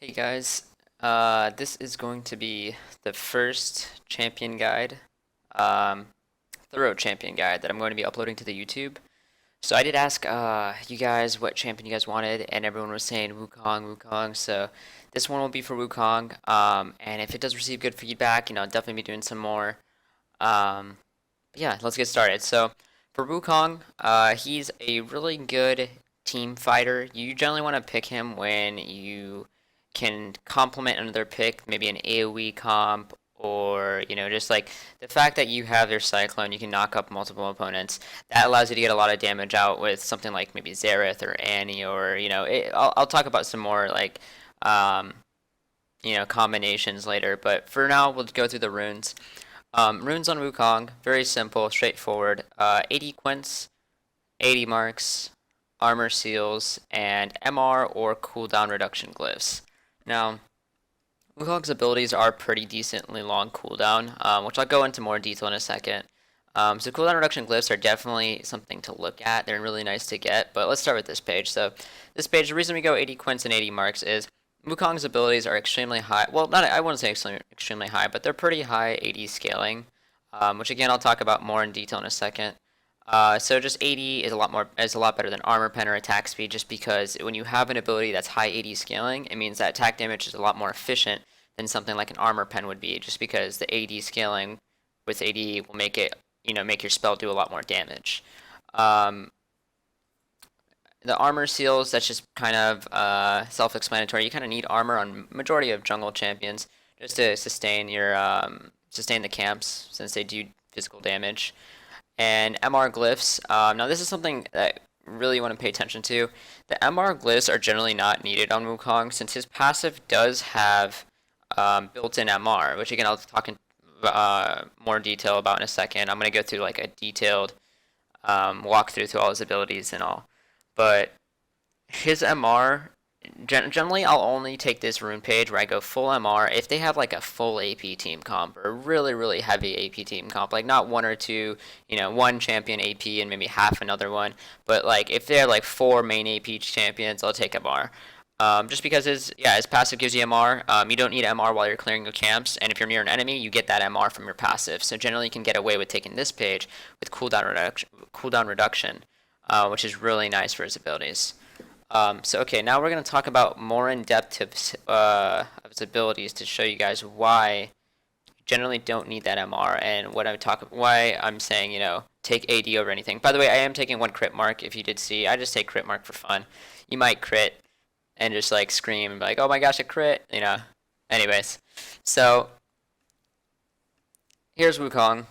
Hey guys, this is going to be the first champion guide, um, thorough champion guide that I'm going to be uploading to the YouTube. So I did ask you guys what champion you guys wanted, and everyone was saying Wukong, Wukong. So this one will be for Wukong, and if it does receive good feedback, I'll definitely be doing some more. Um, yeah, let's get started. So for Wukong, he's a really good team fighter. You generally want to pick him when you can complement another pick, maybe an AoE comp, or just like the fact that you have their Cyclone, you can knock up multiple opponents. That allows you to get a lot of damage out with something like maybe Xerath or Annie, or I'll talk about some more like um, combinations later. But for now, we'll go through the runes. Runes on Wukong, very simple, straightforward. 80 quints, 80 marks, armor seals, and MR or cooldown reduction glyphs. Now, Wukong's abilities are pretty decently long cooldown, which I'll go into more detail in a second. So cooldown reduction glyphs are definitely something to look at. They're really nice to get, but let's start with this page. So this page, the reason we go 80 quints and 80 marks is Wukong's abilities are extremely high. Well, not I wouldn't say extremely high, but they're pretty high 80 scaling, which again I'll talk about more in detail in a second. So just 80 is a lot better than armor pen or attack speed, just because when you have an ability that's high 80 scaling, it means that attack damage is a lot more efficient than something like an armor pen would be, just because the 80 scaling with 80 will make it make your spell do a lot more damage. Um, the armor seals, that's just kind of self-explanatory. You kind of need armor on majority of jungle champions just to sustain the camps, since they do physical damage. And MR glyphs. Now this is something that really want to pay attention to. The MR glyphs are generally not needed on Wukong, since his passive does have built-in MR, which again I'll talk in more detail about in a second. I'm going to go through like a detailed walkthrough through all his abilities and all. But his MR, generally I'll only take this rune page where I go full MR if they have like a full AP team comp, or a really, really heavy AP team comp. Like not one or two, one champion AP and maybe half another one. But like if they're like four main AP champions, I'll take MR. Just because his passive gives you MR. You don't need MR while you're clearing your camps, and if you're near an enemy, you get that MR from your passive. So generally, you can get away with taking this page with cooldown reduction, which is really nice for his abilities. So okay, now we're gonna talk about more in-depth tips of his abilities to show you guys why you generally don't need that MR, and why I'm saying take AD over anything. By the way, I am taking one crit mark. If you did see, I just take crit mark for fun. You might crit and just like scream and be like, "Oh my gosh, a crit!" Anyways, so here's Wukong.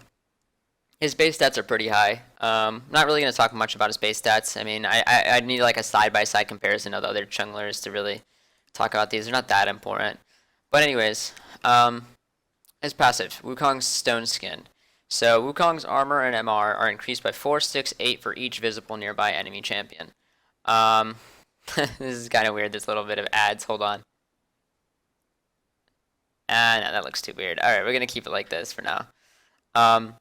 His base stats are pretty high. Not really gonna talk much about his base stats. I mean, I'd need like a side-by-side comparison of the other junglers to really talk about these. They're not that important. But anyways, his passive, Wukong's Stone Skin. So Wukong's armor and MR are increased by 4, 6, 8 for each visible nearby enemy champion. Um, this is kind of weird, this little bit of ads. Hold on. Ah, no, that looks too weird. Alright, we're going to keep it like this for now. Um,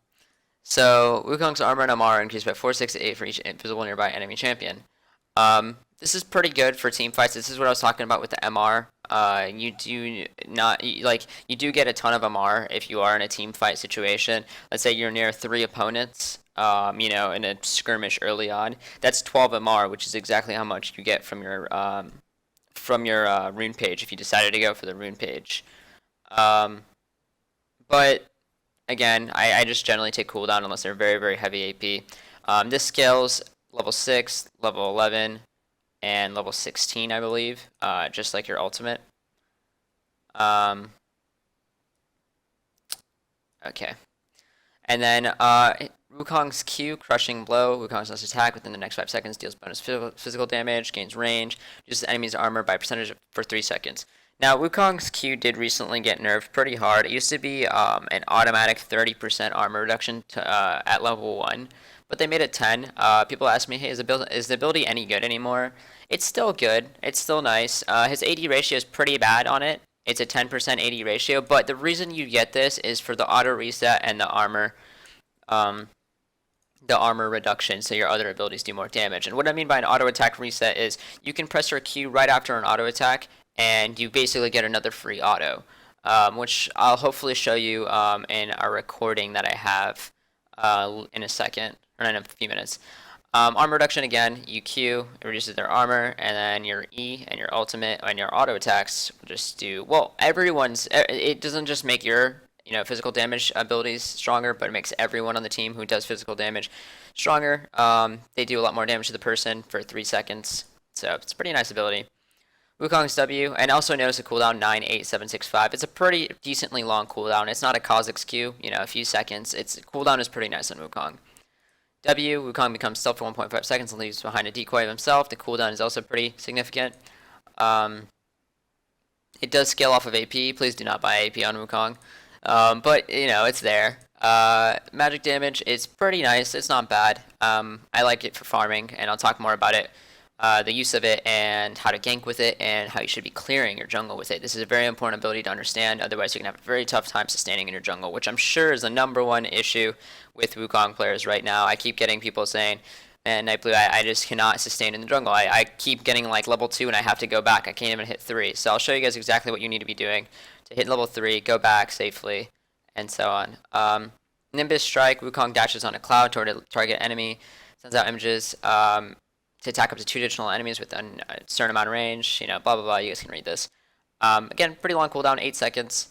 so, Wukong's armor and MR are increased by 4, 6, 8 for each visible nearby enemy champion. This is pretty good for team fights. This is what I was talking about with the MR. You do not, like, you do get a ton of MR if you are in a team fight situation. Let's say you're near 3 opponents, in a skirmish early on. That's 12 MR, which is exactly how much you get from your rune page if you decided to go for the rune page. But again, I just generally take cooldown unless they're very, very heavy AP. This scales level 6, level 11, and level 16, I believe, just like your ultimate. Okay. And then Wukong's Q, Crushing Blow. Wukong's last attack within the next 5 seconds deals bonus physical damage, gains range, reduces the enemy's armor by percentage for 3 seconds. Now, Wukong's Q did recently get nerfed pretty hard. It used to be an automatic 30% armor reduction at level 1, but they made it 10. People ask me, hey, is the ability any good anymore? It's still good. It's still nice. His AD ratio is pretty bad on it. It's a 10% AD ratio, but the reason you get this is for the auto reset and um, the armor reduction, so your other abilities do more damage. And what I mean by an auto attack reset is you can press your Q right after an auto attack, and you basically get another free auto, which I'll hopefully show you in our recording that I have in a second, or in a few minutes. Armor reduction again, you Q, it reduces their armor, and then your E and your ultimate and your auto attacks will just do, well, it doesn't just make your, physical damage abilities stronger, but it makes everyone on the team who does physical damage stronger. They do a lot more damage to the person for 3 seconds, so it's a pretty nice ability. Wukong's W, and also notice a cooldown 9, 8, 7, 6, 5. It's a pretty decently long cooldown. It's not a Kha'Zix Q, a few seconds. Its cooldown is pretty nice on Wukong. W, Wukong becomes stealth for 1.5 seconds and leaves behind a decoy of himself. The cooldown is also pretty significant. It does scale off of AP. Please do not buy AP on Wukong. But, it's there. Magic damage is pretty nice. It's not bad. I like it for farming, and I'll talk more about it. The use of it and how to gank with it and how you should be clearing your jungle with it. This is a very important ability to understand, otherwise you're going to have a very tough time sustaining in your jungle, which I'm sure is the #1 issue with Wukong players right now. I keep getting people saying, man, Nightblue, I just cannot sustain in the jungle. I keep getting like level 2 and I have to go back. I can't even hit 3. So I'll show you guys exactly what you need to be doing to hit level 3, go back safely, and so on. Nimbus Strike, Wukong dashes on a cloud toward a target enemy, sends out images, to attack up to 2 additional enemies with a certain amount of range, blah, blah, blah. You guys can read this. Again, pretty long cooldown, 8 seconds.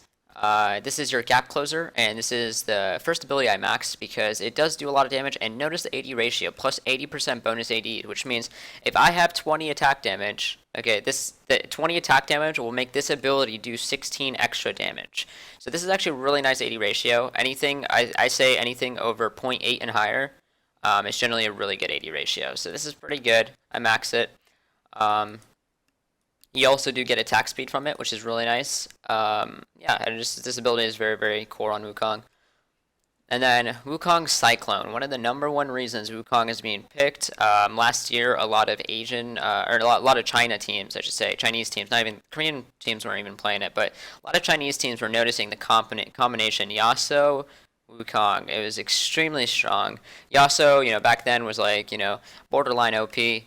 This is your gap closer, and this is the first ability I maxed because it does do a lot of damage, and notice the AD ratio, plus 80% bonus AD, which means if I have 20 attack damage, okay, the 20 attack damage will make this ability do 16 extra damage. So this is actually a really nice AD ratio. I say anything over 0.8 and higher, it's generally a really good AD ratio. So this is pretty good. I max it. You also do get attack speed from it, which is really nice. Yeah, and this ability is very, very core on Wukong. And then Wukong Cyclone. One of the #1 reasons Wukong is being picked. Last year, a lot of Asian, or a lot of China teams, I should say, Chinese teams, not even Korean teams weren't even playing it, but a lot of Chinese teams were noticing the combination Yasuo, Wukong. It was extremely strong. Yasuo, back then was like, borderline OP.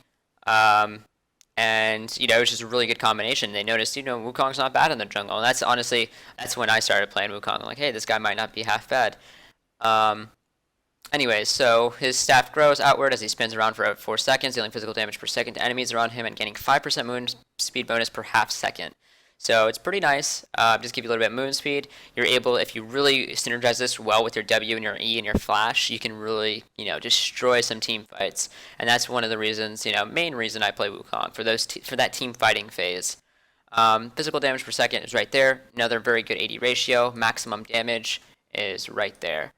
And, it was just a really good combination. They noticed, Wukong's not bad in the jungle. And that's when I started playing Wukong. I'm like, hey, this guy might not be half bad. Anyways, so his staff grows outward as he spins around for 4 seconds, dealing physical damage per second to enemies around him and gaining 5% movement speed bonus per half second. So it's pretty nice. Just give you a little bit of movement speed. You're able, if you really synergize this well with your W and your E and your flash, you can really, destroy some team fights. And that's one of the reasons, main reason I play Wukong, for that team fighting phase. Physical damage per second is right there. Another very good AD ratio. Maximum damage is right there.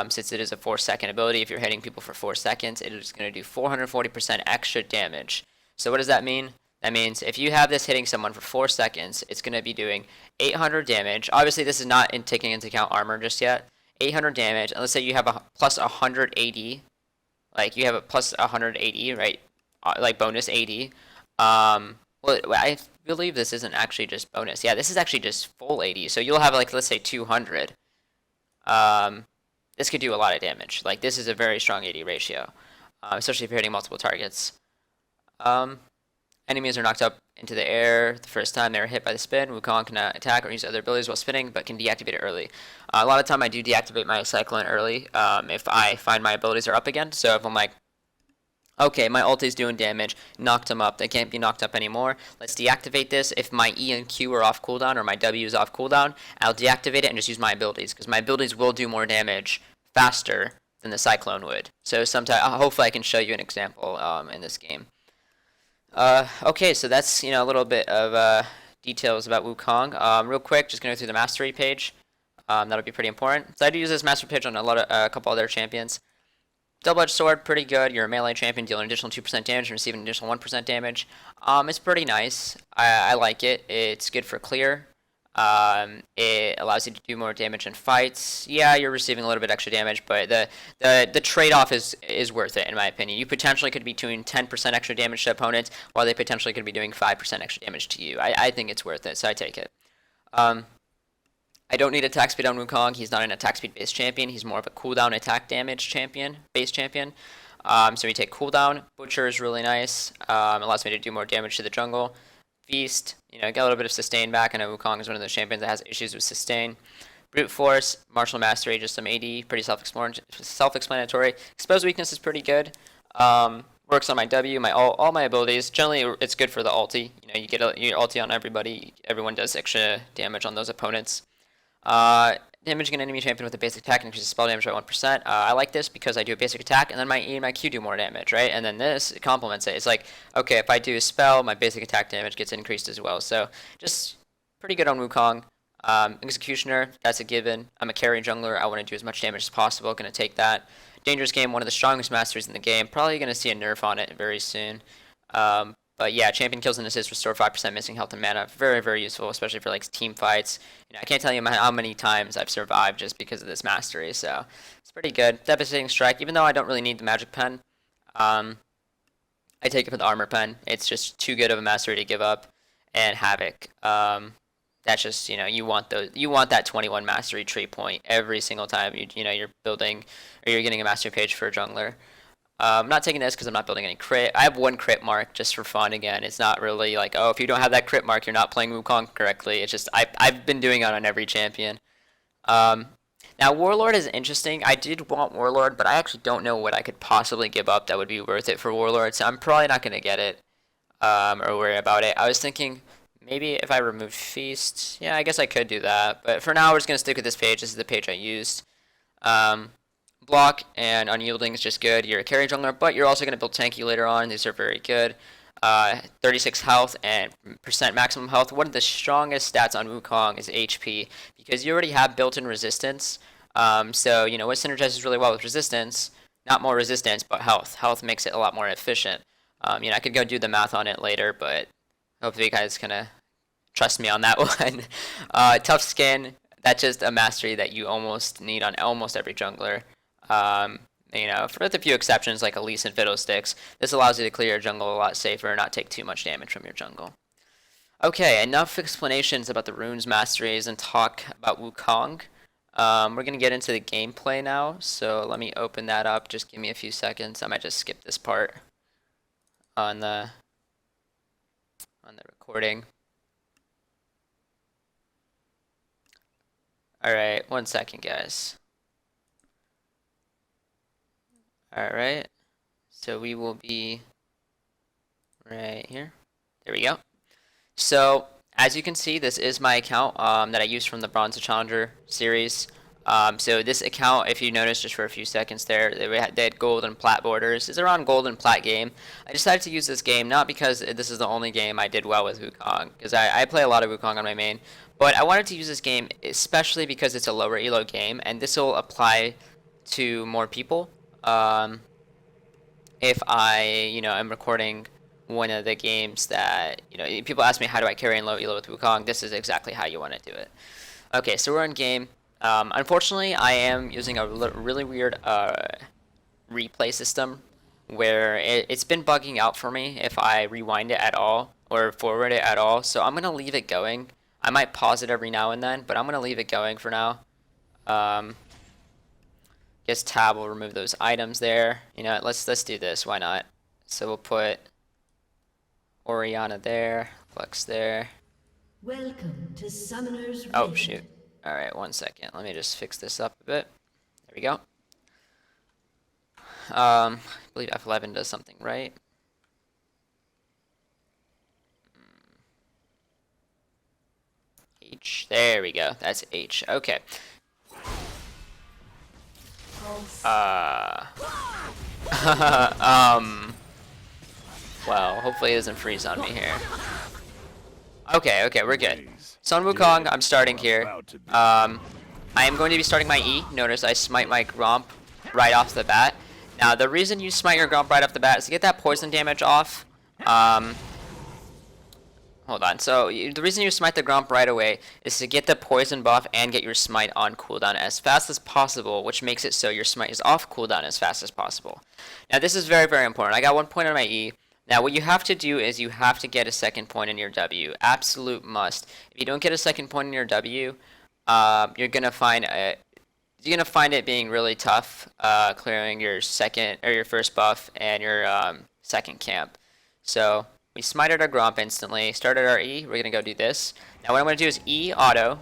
Since it is a 4-second ability, if you're hitting people for 4 seconds, it is going to do 440% extra damage. So what does that mean? That means if you have this hitting someone for 4 seconds, it's going to be doing 800 damage. Obviously, this is not taking into account armor just yet. 800 damage, and let's say you have a plus 100 AD. Like, you have a plus 100 AD, right? Like, bonus AD. Well, I believe this isn't actually just bonus. Yeah, this is actually just full AD. So you'll have, like, let's say 200. This could do a lot of damage. Like, this is a very strong AD ratio, especially if you're hitting multiple targets. Enemies are knocked up into the air the first time they're hit by the spin. Wukong cannot attack or use other abilities while spinning, but can deactivate it early. A lot of time I do deactivate my Cyclone early if I find my abilities are up again. So if I'm like, okay, my ulti's doing damage, knocked them up, they can't be knocked up anymore, let's deactivate this. If my E and Q are off cooldown or my W is off cooldown, I'll deactivate it and just use my abilities, because my abilities will do more damage faster than the Cyclone would. So hopefully I can show you an example in this game. Okay, so that's, a little bit of details about Wukong. Real quick, just going to go through the mastery page. That'll be pretty important. So I do use this mastery page on a couple other champions. Double-edged sword, pretty good. You're a melee champion, dealing an additional 2% damage and receiving an additional 1% damage. It's pretty nice. I like it. It's good for clear. It allows you to do more damage in fights. Yeah, you're receiving a little bit extra damage, but the trade-off is worth it, in my opinion. You potentially could be doing 10% extra damage to opponents, while they potentially could be doing 5% extra damage to you. I think it's worth it, so I take it. I don't need attack speed on Wukong. He's not an attack speed based champion. He's more of a cooldown attack damage champion, base champion. So we take cooldown. Butcher is really nice. Allows me to do more damage to the jungle. Feast, get a little bit of sustain back. I know Wukong is one of those champions that has issues with sustain. Brute Force, Martial Mastery, just some AD, pretty self-explanatory. Exposed Weakness is pretty good. Works on my W, all my abilities. Generally, it's good for the ulti. You get your ulti on everybody. Everyone does extra damage on those opponents. Damaging an enemy champion with a basic attack increases spell damage by 1%. I like this because I do a basic attack, and then my E and my Q do more damage, right? And then this complements it. It's like, okay, if I do a spell, my basic attack damage gets increased as well. So just pretty good on Wukong. Executioner, that's a given. I'm a carry jungler. I want to do as much damage as possible. Going to take that. Dangerous Game, one of the strongest masters in the game. Probably going to see a nerf on it very soon. But yeah, champion kills and assists restore 5% missing health and mana. Very, very useful, especially for like team fights. I can't tell you how many times I've survived just because of this mastery. So it's pretty good. Devastating Strike, even though I don't really need the magic pen, I take it for the armor pen. It's just too good of a mastery to give up. And Havoc. That's just, you want that 21 mastery tree point every single time you're building or you're getting a mastery page for a jungler. I'm not taking this because I'm not building any crit. I have one crit mark just for fun. Again, it's not really like, oh, if you don't have that crit mark, you're not playing Wukong correctly. It's just I've been doing it on every champion. Now Warlord is interesting. I did want Warlord, but I actually don't know what I could possibly give up that would be worth it for Warlord. So I'm probably not going to get it or worry about it. I was thinking maybe if I removed Feast, yeah, I guess I could do that. But for now, we're just going to stick with this page. This is the page I used. Block and Unyielding is just good. You're a carry jungler, but you're also going to build tanky later on. These are very good. 36 health and percent maximum health. One of the strongest stats on Wukong is HP because you already have built-in resistance. So, what synergizes really well with resistance, not more resistance, but health. Health makes it a lot more efficient. I could go do the math on it later, but hopefully you guys kind of trust me on that one. Tough Skin, that's just a mastery that you almost need on almost every jungler. For the few exceptions like Elise and Fiddlesticks, this allows you to clear your jungle a lot safer and not take too much damage from your jungle. Okay, enough explanations about the runes masteries and talk about Wukong. We're going to get into the gameplay now, so let me open that up. Just give me a few seconds. I might just skip this part on the recording. Alright, 1 second, guys. Alright, so we will be right here. There we go. So, as you can see, this is my account that I used from the Bronze Challenger series. So this account, if you notice just for a few seconds there, they had gold and plat borders. It's around gold and plat game. I decided to use this game not because this is the only game I did well with Wukong, because I play a lot of Wukong on my main, but I wanted to use this game especially because it's a lower elo game, and this will apply to more people. If I, am recording one of the games that, people ask me how do I carry in low elo with Wukong, this is exactly how you want to do it. Okay, so we're in game. Unfortunately, I am using a really weird replay system where it's been bugging out for me if I rewind it at all or forward it at all. So I'm going to leave it going. I might pause it every now and then, but I'm going to leave it going for now. Guess tab will remove those items there. Let's do this. Why not? So we'll put Oriana there, Lux there. Welcome to Summoner's Rift. Oh shoot. Alright, 1 second. Let me just fix this up a bit. There we go. I believe F11 does something right. H. There we go. That's H. Okay. Well, hopefully it doesn't freeze on me here. Okay, we're good. So on Wukong, I'm starting here. I am going to be starting my E. Notice I smite my Gromp right off the bat. Now, the reason you smite your Gromp right off the bat is to get that poison damage off. Hold on. So, the reason you smite the Gromp right away is to get the poison buff and get your smite on cooldown as fast as possible, which makes it so your smite is off cooldown as fast as possible. Now, this is very, very important. I got 1 point on my E. Now, what you have to do is you have to get a second point in your W. Absolute must. If you don't get a second point in your W, you're gonna find it being really tough clearing your second or your first buff and your second camp. So We smited our Gromp instantly, started our E, we're gonna go do this. Now what I'm gonna do is E auto,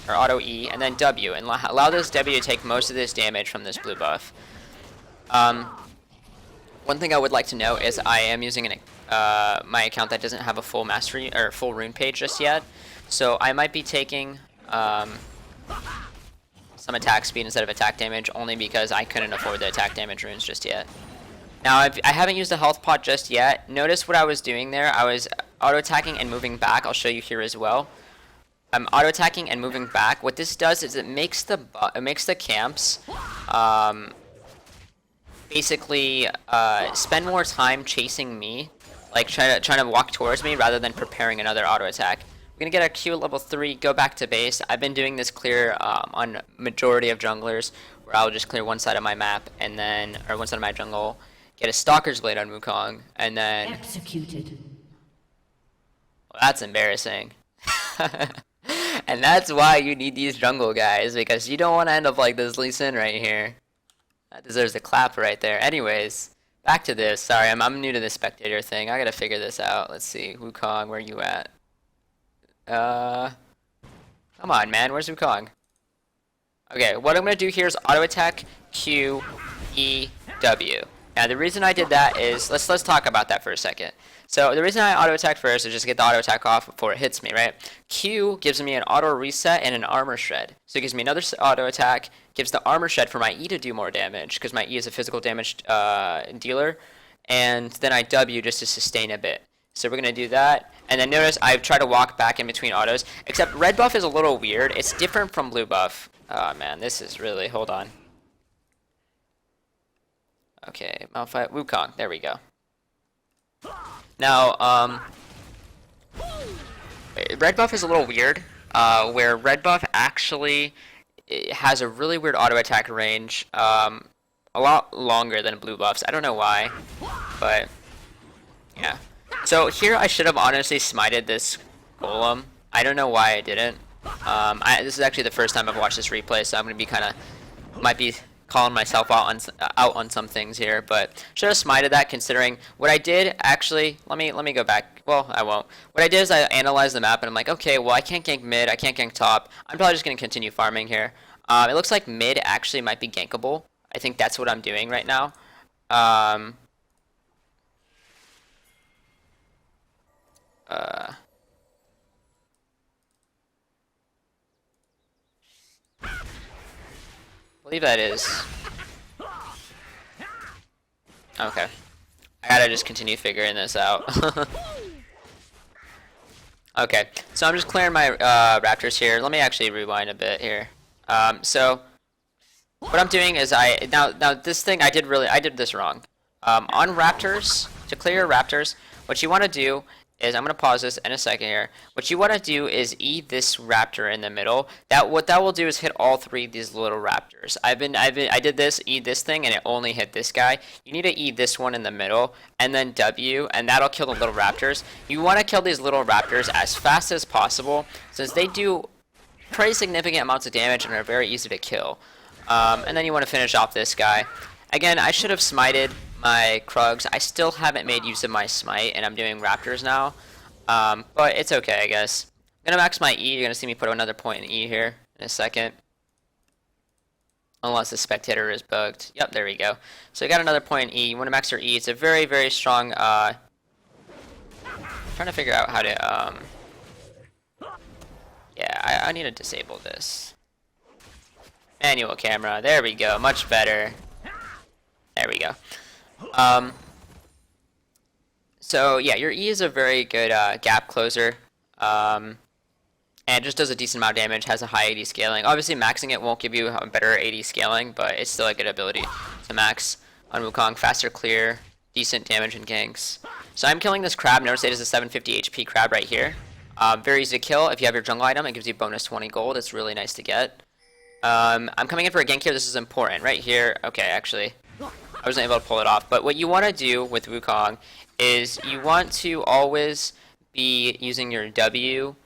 or auto E, and then W, and allow this W to take most of this damage from this blue buff. One thing I would like to note is I am using my account that doesn't have a full mastery, or full rune page just yet. So I might be taking some attack speed instead of attack damage, only because I couldn't afford the attack damage runes just yet. Now, I haven't used the health pot just yet. Notice what I was doing there. I was auto-attacking and moving back. I'll show you here as well. I'm auto-attacking and moving back. What this does is it makes the camps basically spend more time chasing me, like trying to walk towards me rather than preparing another auto-attack. We're gonna get our Q level 3, go back to base. I've been doing this clear on majority of junglers, where I'll just clear one side of my map and then, or one side of my jungle, get a Stalker's Blade on Wukong, and then executed. Well, that's embarrassing. And that's why you need these jungle guys, because you don't want to end up like this Lee Sin right here. That deserves a clap right there. Anyways, back to this. Sorry, I'm new to this spectator thing. I gotta figure this out. Let's see, Wukong, where you at? Come on, man. Where's Wukong? Okay, what I'm gonna do here is auto attack Q E W. Now the reason I did that is let's talk about that for a second. So the reason I auto attack first is just to get the auto attack off before it hits me, right? Q gives me an auto reset and an armor shred. So it gives me another auto attack, gives the armor shred for my E to do more damage because my E is a physical damage dealer, and then I W just to sustain a bit. So we're gonna do that, and then notice I've tried to walk back in between autos. Except red buff is a little weird. It's different from blue buff. Oh man, this is really, hold on. Okay, Malphite, Wukong, there we go. Now, red buff is a little weird, where red buff actually has a really weird auto attack range, a lot longer than blue buffs. I don't know why, but yeah. So here I should have honestly smited this golem. I don't know why I didn't. This is actually the first time I've watched this replay, so I'm gonna be might be calling myself out on some things here, but should have smited that considering what I did. Actually, let me go back. Well, I won't. What I did is I analyzed the map and I'm like, okay, well I can't gank mid, I can't gank top. I'm probably just gonna continue farming here. It looks like mid actually might be gankable. I think that's what I'm doing right now. I believe that is. Okay. I gotta just continue figuring this out. Okay, so I'm just clearing my raptors here. Let me actually rewind a bit here. So what I'm doing is now this thing I did this wrong. On raptors, to clear your raptors, what you want to do is, I'm gonna pause this in a second here. What you want to do is E this raptor in the middle. What that will do is hit all three of these little raptors. I did this, E this thing, and it only hit this guy. You need to E this one in the middle, and then W, and that'll kill the little raptors. You want to kill these little raptors as fast as possible, since they do pretty significant amounts of damage and are very easy to kill. And then you want to finish off this guy. Again, I should have smited my Krugs. I still haven't made use of my smite, and I'm doing raptors now. But it's okay, I guess. I'm gonna max my E. You're gonna see me put another point in E here in a second. Unless the spectator is bugged. Yep, there we go. So you got another point in E. You want to max your E. It's a very, very strong, trying to figure out how to, yeah, I need to disable this. Manual camera. There we go. Much better. There we go. So yeah, your E is a very good gap closer, and it just does a decent amount of damage, has a high AD scaling. Obviously maxing it won't give you a better AD scaling, but it's still a good ability to max on Wukong. Faster clear, decent damage and ganks. So I'm killing this crab. Notice it is a 750 HP crab right here. Very easy to kill. If you have your jungle item, it gives you bonus 20 gold. It's really nice to get. I'm coming in for a gank here. This is important. Right here. Okay, actually, I wasn't able to pull it off. But what you want to do with Wukong is you want to always be using your W,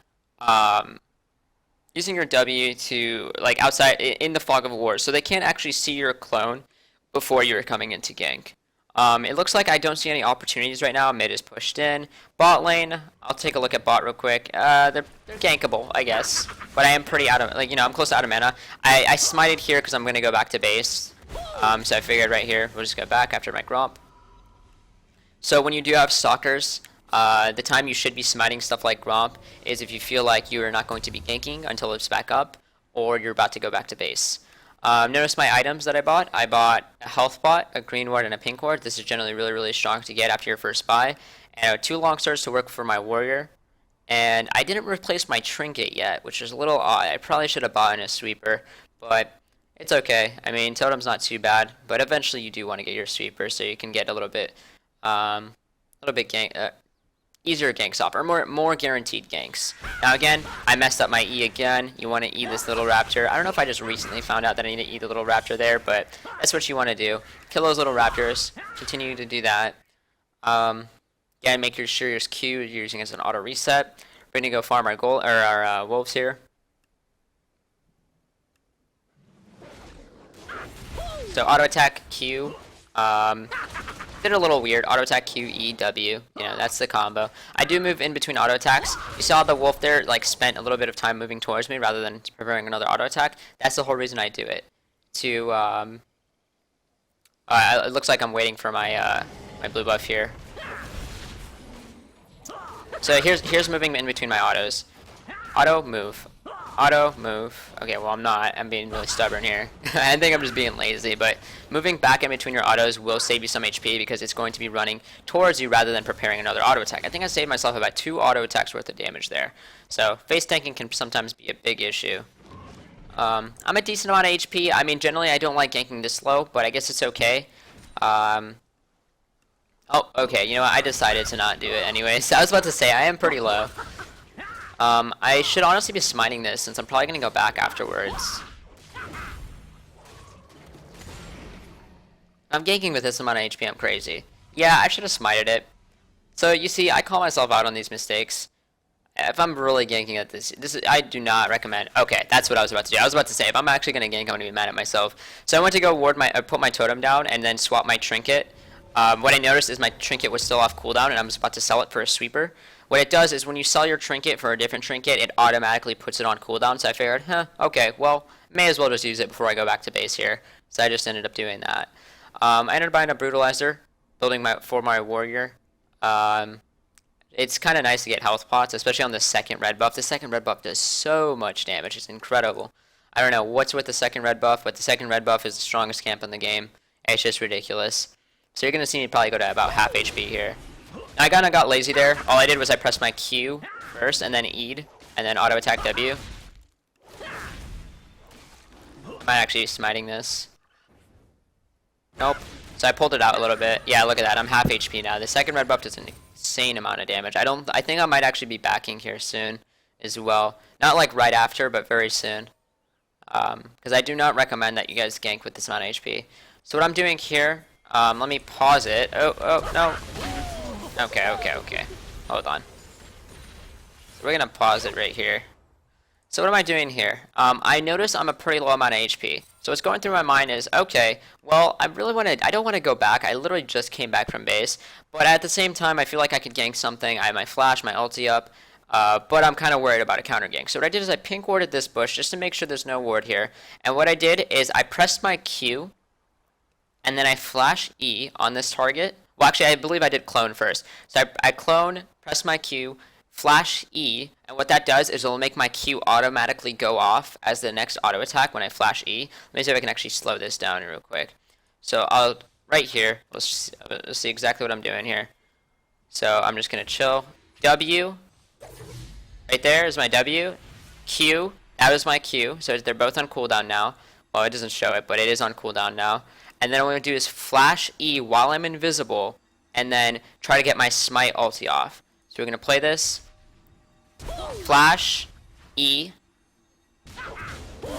to, like, outside in the fog of war, so they can't actually see your clone before you're coming into gank. It looks like I don't see any opportunities right now. Mid is pushed in. Bot lane, I'll take a look at bot real quick. They're gankable, I guess. But I am pretty out of, like, you know, I'm close to out of mana. I smited here because I'm going to go back to base. So I figured right here, we'll just go back after my gromp. So when you do have stalkers, the time you should be smiting stuff like gromp is if you feel like you are not going to be ganking until it's back up, or you're about to go back to base. Notice my items that I bought. I bought a health pot, a green ward, and a pink ward. This is generally really, really strong to get after your first buy. And 2 long swords to work for my warrior. And I didn't replace my trinket yet, which is a little odd. I probably should have bought in a sweeper, but it's okay. I mean, totem's not too bad, but eventually you do want to get your sweeper so you can get a little bit gank, easier ganks off, or more guaranteed ganks. Now again, I messed up my E again. You want to E this little raptor. I don't know if I just recently found out that I need to E the little raptor there, but that's what you want to do. Kill those little raptors. Continue to do that. Again, make sure your Q you're using as an auto reset. We're gonna go farm our gold or our wolves here. So auto attack Q. Did a little weird. Auto attack Q, E, W. You know, that's the combo. I do move in between auto attacks. You saw the wolf there, like, spent a little bit of time moving towards me rather than preparing another auto attack. That's the whole reason I do it. It looks like I'm waiting for my my blue buff here. So here's moving in between my autos. Auto, move. Auto, move. Okay, well, I'm not. I'm being really stubborn here. I think I'm just being lazy, but moving back in between your autos will save you some HP because it's going to be running towards you rather than preparing another auto attack. I think I saved myself about 2 auto attacks worth of damage there. So face tanking can sometimes be a big issue. I'm a decent amount of HP. I mean, generally I don't like ganking this low, but I guess it's okay. Oh, okay, you know what? I decided to not do it anyways. I was about to say, I am pretty low. I should honestly be smiting this since I'm probably going to go back afterwards. I'm ganking with this amount of HP, I'm crazy. Yeah, I should have smited it. So, you see, I call myself out on these mistakes. If I'm really ganking at I do not recommend. Okay, that's what I was about to do. I was about to say, if I'm actually going to gank, I'm going to be mad at myself. So I went to go put my totem down and then swap my trinket. What I noticed is my trinket was still off cooldown and I was about to sell it for a sweeper. What it does is when you sell your trinket for a different trinket, it automatically puts it on cooldown. So I figured, okay, well, may as well just use it before I go back to base here. So I just ended up doing that. I ended up buying a brutalizer, building for my warrior. It's kind of nice to get health pots, especially on the second red buff. The second red buff does so much damage. It's incredible. I don't know what's with the second red buff, but the second red buff is the strongest camp in the game. It's just ridiculous. So you're going to see me probably go to about half HP here. I kind of got lazy there. All I did was I pressed my Q first, and then E'd, and then auto attack W. Am I actually smiting this? Nope. So I pulled it out a little bit. Yeah, look at that. I'm half HP now. The second red buff does an insane amount of damage. I think I might actually be backing here soon as well. Not like right after, but very soon. Because I do not recommend that you guys gank with this amount of HP. So what I'm doing here, let me pause it. Oh, no. Okay. Hold on. So we're gonna pause it right here. So what am I doing here? I notice I'm a pretty low amount of HP. So what's going through my mind is, okay, well, I don't want to go back. I literally just came back from base. But at the same time, I feel like I could gank something. I have my flash, my ulti up. But I'm kind of worried about a counter gank. So what I did is I pink warded this bush just to make sure there's no ward here. And what I did is I pressed my Q. And then I flash E on this target. Well, actually, I believe I did clone first. So I clone, press my Q, flash E, and what that does is it'll make my Q automatically go off as the next auto attack when I flash E. Let me see if I can actually slow this down real quick. So right here, let's see exactly what I'm doing here. So I'm just going to chill. W, right there is my W. Q, that was my Q. So they're both on cooldown now. Well, it doesn't show it, but it is on cooldown now. And then what I'm going to do is flash E while I'm invisible, and then try to get my smite ulti off. So we're going to play this. Flash, E,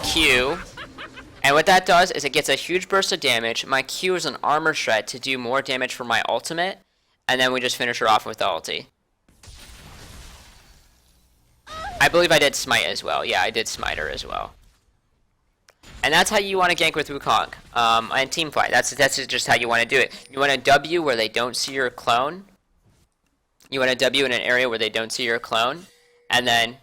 Q. And what that does is it gets a huge burst of damage. My Q is an armor shred to do more damage for my ultimate. And then we just finish her off with the ulti. I believe I did smite as well. Yeah, I did smite her as well. And that's how you want to gank with Wukong. And team fight. That's just how you want to do it. You want a W where they don't see your clone. You want a W in an area where they don't see your clone, and then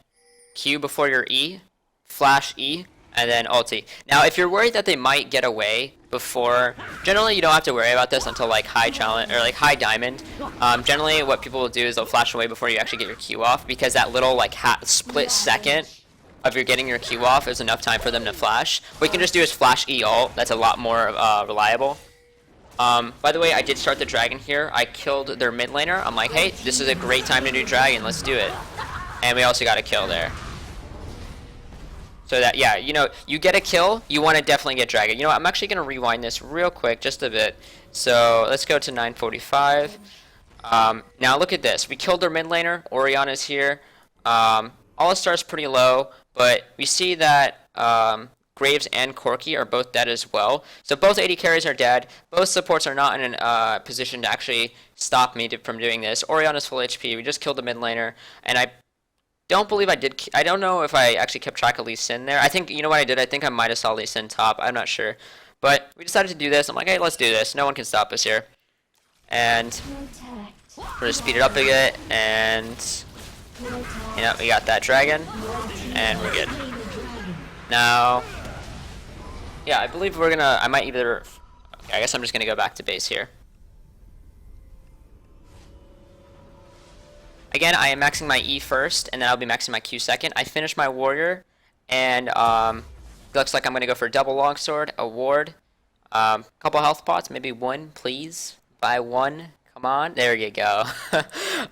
Q before your E, flash E, and then ulti. Now, if you're worried that they might get away before, generally you don't have to worry about this until like high challenge or like high diamond. Generally, what people will do is they'll flash away before you actually get your Q off, because that little like split second of your getting your Q off is enough time for them to flash. What you can just do is flash E ult. That's a lot more reliable. By the way, I did start the dragon here. I killed their mid laner. I'm like, hey, this is a great time to do dragon. Let's do it. And we also got a kill there. So that, yeah, you know, you get a kill, you want to definitely get dragon. You know what, I'm actually going to rewind this real quick, just a bit. So let's go to 9:45. Now look at this. We killed their mid laner. Oriana's here. All-Star's pretty low, but we see that Graves and Corki are both dead as well. So both AD carries are dead. Both supports are not in a position to actually stop me from doing this. Oriana's full HP. We just killed the mid laner, and I don't believe I did. I don't know if I actually kept track of Lee Sin there. I think, you know what I did? I think I might have saw Lee Sin top. I'm not sure. But we decided to do this. I'm like, hey, let's do this. No one can stop us here. And we're going to speed it up a bit. And, you know, we got that dragon. And we're good. Now, yeah, I believe we're going to, I might either, okay, I guess I'm just going to go back to base here. Again, I am maxing my E first, and then I'll be maxing my Q second. I finished my warrior, and looks like I'm going to go for a double longsword, a ward, couple health pots, maybe one, please. Buy one. Come on. There you go.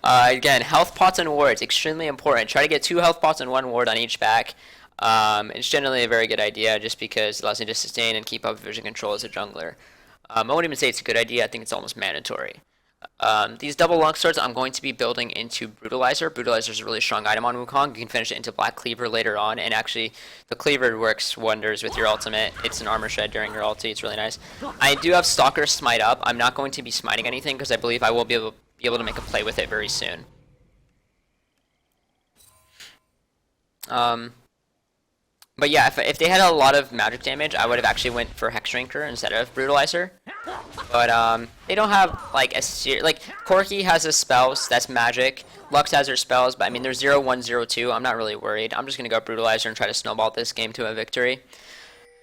Again, health pots and wards, extremely important. Try to get 2 health pots and 1 ward on each back. It's generally a very good idea, just because it allows you to sustain and keep up vision control as a jungler. I won't even say it's a good idea. I think it's almost mandatory. These double longswords I'm going to be building into Brutalizer. Brutalizer is a really strong item on Wukong. You can finish it into Black Cleaver later on, and actually the Cleaver works wonders with your ultimate. It's an armor shed during your ulti. It's really nice. I do have Stalker Smite up. I'm not going to be smiting anything because I believe I will be able to make a play with it very soon. But yeah, if they had a lot of magic damage, I would have actually went for Hex Shrinker instead of Brutalizer. But they don't have like Corki has his spells, that's magic. Lux has her spells, but I mean they're 0-1, 0-2. I'm not really worried. I'm just gonna go Brutalizer and try to snowball this game to a victory.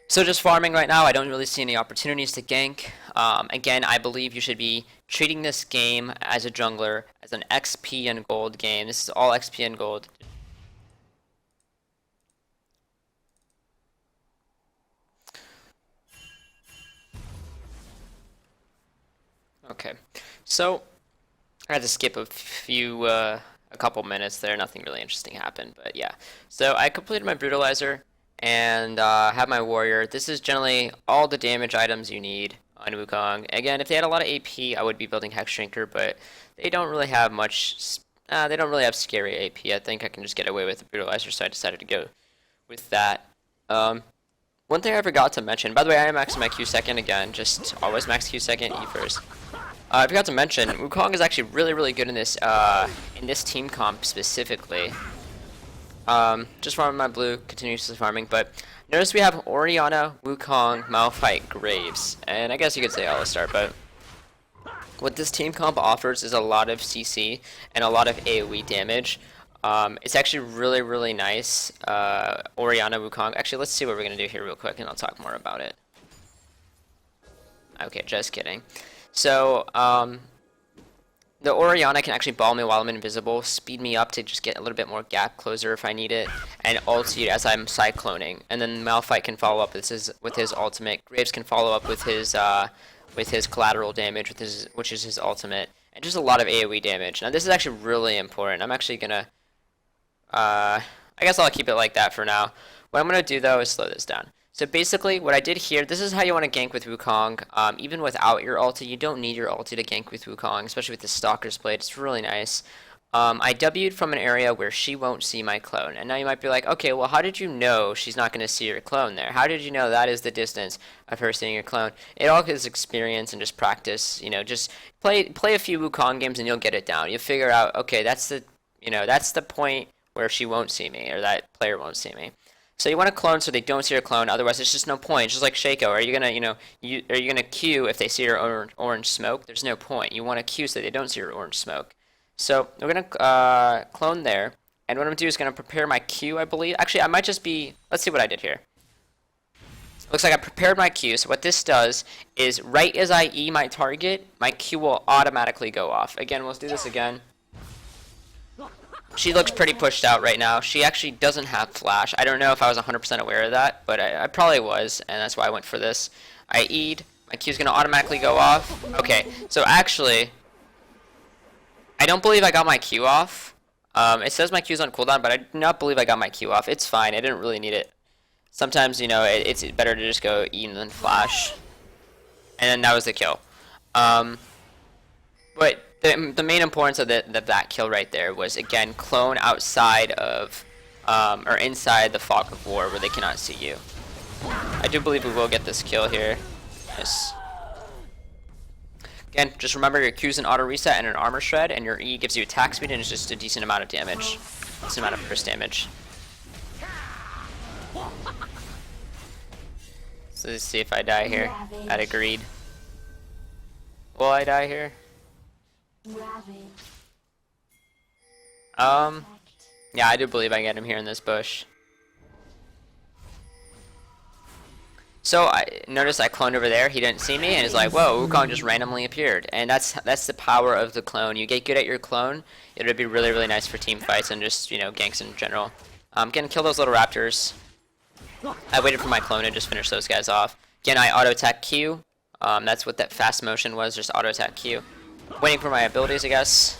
So just farming right now. I don't really see any opportunities to gank. Again, I believe you should be treating this game as a jungler as an XP and gold game. This is all XP and gold. Okay, so I had to skip a couple minutes there. Nothing really interesting happened, but yeah. So I completed my Brutalizer and have my Warrior. This is generally all the damage items you need on Wukong. Again, if they had a lot of AP, I would be building Hex Shrinker, but they don't really have much. They don't really have scary AP. I think I can just get away with the Brutalizer, so I decided to go with that. One thing I forgot to mention, by the way, I am maxing my Q second again, just always max Q second, E first. I forgot to mention, Wukong is actually really, really good in this team comp specifically. Just farming my blue, continuously farming, but notice we have Oriana, Wukong, Malphite, Graves, and I guess you could say All-Star, but what this team comp offers is a lot of CC and a lot of AoE damage. It's actually really, really nice. Oriana, Wukong. Actually, let's see what we're going to do here real quick, and I'll talk more about it. Okay, just kidding. So, the Oriana can actually ball me while I'm invisible, speed me up to just get a little bit more gap closer if I need it, and ulti as I'm cycloning. And then Malphite can follow up with his ultimate. Graves can follow up with his collateral damage, which is his ultimate, and just a lot of AoE damage. Now, this is actually really important. I'm actually gonna, I guess I'll keep it like that for now. What I'm gonna do though is slow this down. So basically, what I did here, this is how you want to gank with Wukong. Even without your ulti, you don't need your ulti to gank with Wukong, especially with the Stalker's Blade. It's really nice. I W'd from an area where she won't see my clone. And now you might be like, okay, well, how did you know she's not going to see your clone there? How did you know that is the distance of her seeing your clone? It all is experience and just practice. You know, just play a few Wukong games and you'll get it down. You'll figure out, okay, that's the point where she won't see me, or that player won't see me. So you want to clone so they don't see your clone. Otherwise, it's just no point. It's just like Shaco. Are you gonna, are you gonna Q if they see your orange smoke? There's no point. You want to Q so they don't see your orange smoke. So we're gonna clone there, and what I'm gonna do is gonna prepare my Q, I believe. Actually, I might just be. Let's see what I did here. Looks like I prepared my Q. So what this does is, right as I E my target, my Q will automatically go off. Again, let's do this again. She looks pretty pushed out right now. She actually doesn't have flash. I don't know if I was 100% aware of that, but I probably was, and that's why I went for this. I E'd. My Q's going to automatically go off. Okay, so actually, I don't believe I got my Q off. It says my Q's on cooldown, but I do not believe I got my Q off. It's fine. I didn't really need it. Sometimes, it's better to just go E and then flash. And then that was the kill. But the main importance of that kill right there was, again, clone outside of, or inside the fog of war where they cannot see you. I do believe we will get this kill here. Yes. Again, just remember your Q's an auto reset and an armor shred, and your E gives you attack speed and it's just a decent amount of damage. Decent amount of burst damage. So let's see if I die here. I'd agreed. Will I die here? Yeah, I do believe I get him here in this bush. So I noticed I cloned over there. He didn't see me, and he's like, "Whoa, Wukong just randomly appeared." And that's the power of the clone. You get good at your clone, it would be really, really nice for team fights and just ganks in general. Gonna kill those little raptors. I waited for my clone to just finish those guys off. Again, I auto attack Q. That's what that fast motion was, just auto attack Q. Waiting for my abilities, I guess.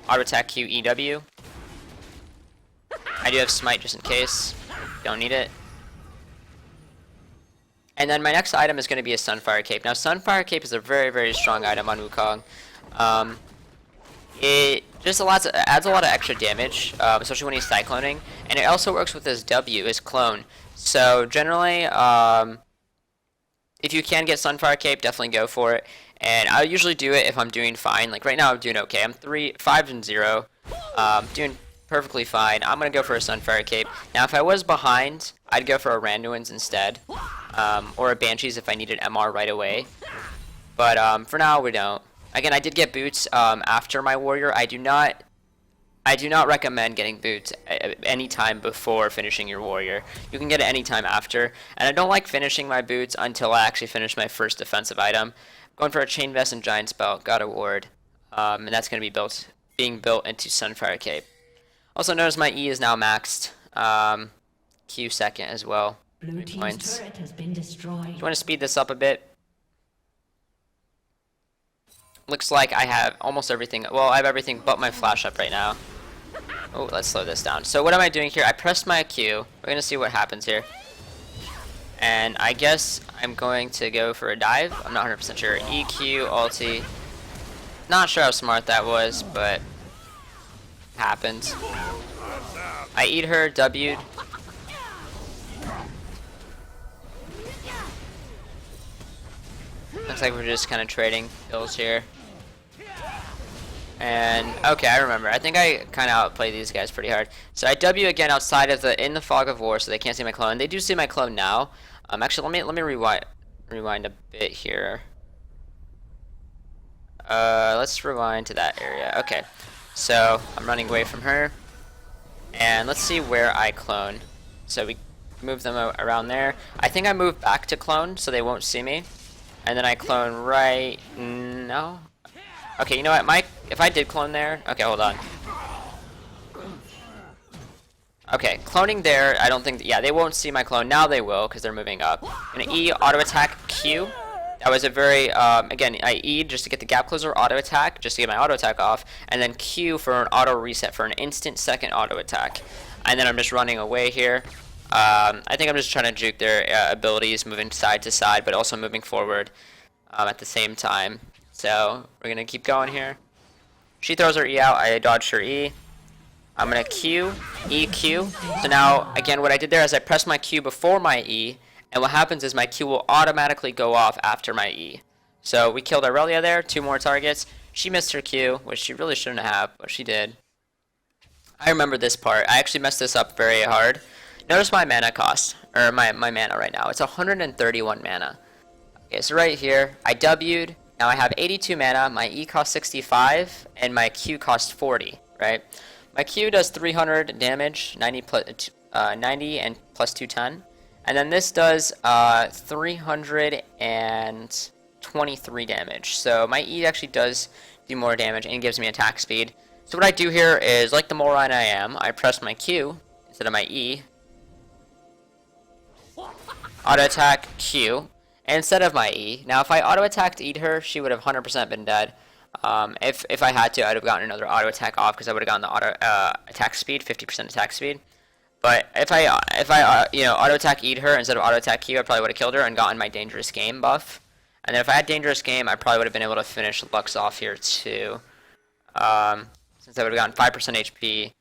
Auto attack Q, EW. I do have smite just in case. Don't need it. And then my next item is going to be a Sunfire Cape. Now, Sunfire Cape is a very, very strong item on Wukong. It just adds a lot of extra damage, especially when he's cycloning. And it also works with his W, his clone. So generally, if you can get Sunfire Cape, definitely go for it. And I usually do it if I'm doing fine. Like right now, I'm doing okay. I'm 5-0, doing perfectly fine. I'm gonna go for a Sunfire Cape. Now, if I was behind, I'd go for a Randuin's instead, or a Banshees if I needed MR right away. But for now, we don't. Again, I did get boots after my warrior. I do not recommend getting boots any time before finishing your warrior. You can get it any time after. And I don't like finishing my boots until I actually finish my first defensive item. Going for a chain vest and giant's belt, got a ward, and that's going to be being built into Sunfire Cape. Also notice my E is now maxed. Q second as well. Blue team's turret has been destroyed. Do you want to speed this up a bit? Looks like I have almost everything. Well, I have everything but my flash up right now. Oh, let's slow this down. So what am I doing here? I pressed my Q. We're going to see what happens here. And I guess I'm going to go for a dive. I'm not 100% sure. EQ, ulti. Not sure how smart that was, but happened. I eat her, W'd. Looks like we're just kind of trading kills here. And okay, I remember. I think I kind of outplayed these guys pretty hard. So I W again outside of in the fog of war, so they can't see my clone. They do see my clone now. Actually, let me rewind a bit here. Let's rewind to that area. Okay, so I'm running away from her, and let's see where I clone. So we move them around there. I think I moved back to clone, so they won't see me. And then I clone right. No. Okay, you know what? If I did clone there. Okay, hold on. Okay, cloning there, I don't think, yeah, they won't see my clone. Now they will, because they're moving up. I'm gonna E, auto attack, Q. That was a very, again, I E just to get the gap closer, auto attack, just to get my auto attack off, and then Q for an auto reset, for an instant second auto attack. And then I'm just running away here. I think I'm just trying to juke their abilities, moving side to side, but also moving forward at the same time. So, we're gonna keep going here. She throws her E out, I dodged her E. I'm going to Q, E, Q. So now, again, what I did there is I pressed my Q before my E, and what happens is my Q will automatically go off after my E. So we killed Aurelia there, 2 more targets. She missed her Q, which she really shouldn't have, but she did. I remember this part. I actually messed this up very hard. Notice my mana cost, or my mana right now. It's 131 mana. Okay, so right here, I W'd. Now I have 82 mana, my E costs 65, and my Q costs 40, right? My Q does 300 damage, 90 and plus 210. And then this does 323 damage. So my E actually does do more damage and gives me attack speed. So what I do here is, like the moron I am, I press my Q instead of my E. Auto attack Q instead of my E. Now if I auto attacked eat her, she would have 100% been dead. If I had to, I'd have gotten another auto attack off because I would have gotten the auto attack speed, 50% attack speed. But if I auto attack eat her instead of auto attack Q, I probably would have killed her and gotten my dangerous game buff. And then if I had dangerous game, I probably would have been able to finish Lux off here too. Since I would have gotten 5% HP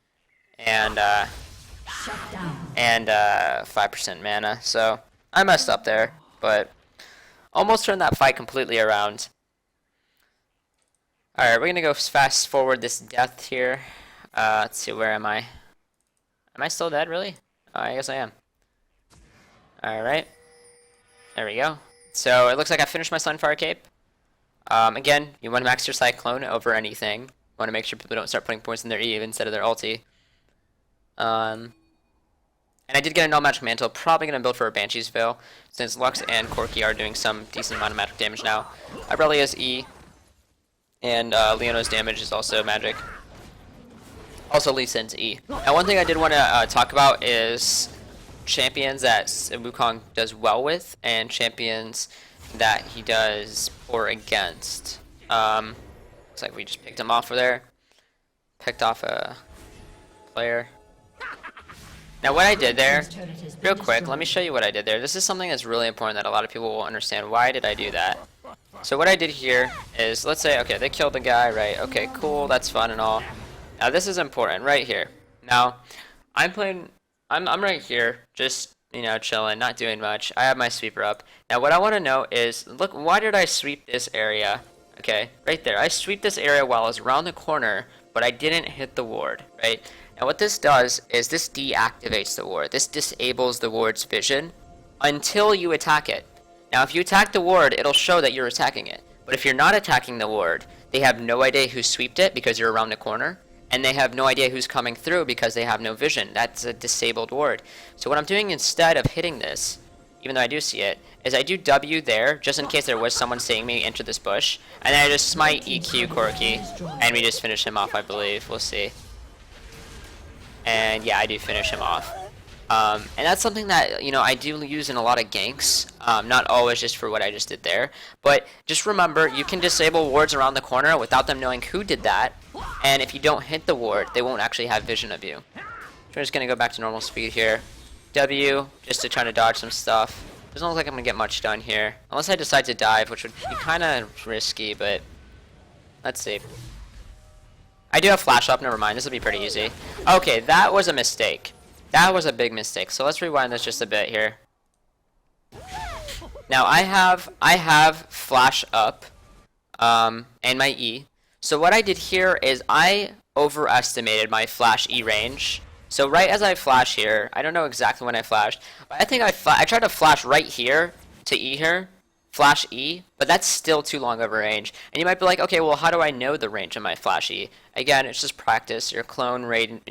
and 5% mana. So I messed up there, but almost turned that fight completely around. Alright, we're gonna go fast forward this death here. Let's see, where am I? Am I still dead, really? Oh, I guess I am. Alright. There we go. So it looks like I finished my Sunfire Cape. Again, you want to max your Cyclone over anything. You want to make sure people don't start putting points in their Eve instead of their ulti. And I did get a Null Magic Mantle, probably going to build for a Banshee's Veil, since Lux and Corki are doing some decent amount of magic damage now. Aurelia's E, and Leona's damage is also magic. Also Lee Sin's E. Now one thing I did want to talk about is champions that Wukong does well with, and champions that he does poor against. Looks like we just picked him off there. Picked off a player. Now what I did there, real quick, let me show you what I did there. This is something that's really important that a lot of people will understand. Why did I do that? So what I did here is, let's say, okay, they killed the guy, right? Okay, cool, that's fun and all. Now this is important, right here. Now, I'm right here, just, chilling, not doing much. I have my sweeper up. Now what I want to know is, look, why did I sweep this area? Okay, right there. I sweep this area while I was around the corner, but I didn't hit the ward, right? Now what this does is this deactivates the ward. This disables the ward's vision until you attack it. Now if you attack the ward, it'll show that you're attacking it. But if you're not attacking the ward, they have no idea who sweeped it because you're around the corner. And they have no idea who's coming through because they have no vision. That's a disabled ward. So what I'm doing instead of hitting this, even though I do see it, is I do W there, just in case there was someone seeing me enter this bush. And then I just smite EQ Corki, and we just finish him off, I believe. We'll see. And yeah, I do finish him off. And that's something that, I do use in a lot of ganks. Not always just for what I just did there. But just remember, you can disable wards around the corner without them knowing who did that. And if you don't hit the ward, they won't actually have vision of you. So we're just going to go back to normal speed here. W, just to try to dodge some stuff. Doesn't look like I'm going to get much done here. Unless I decide to dive, which would be kind of risky, but let's see. I do have flash up, never mind. This will be pretty easy. Okay, that was a mistake. That was a big mistake. So let's rewind this just a bit here. Now I have flash up and my E. So what I did here is I overestimated my flash E range. So right as I flash here, I don't know exactly when I flashed, but I think I tried to flash right here to E here, flash E, but that's still too long of a range. And you might be like, okay, well, how do I know the range of my flash E? Again, it's just practice. Your clone range,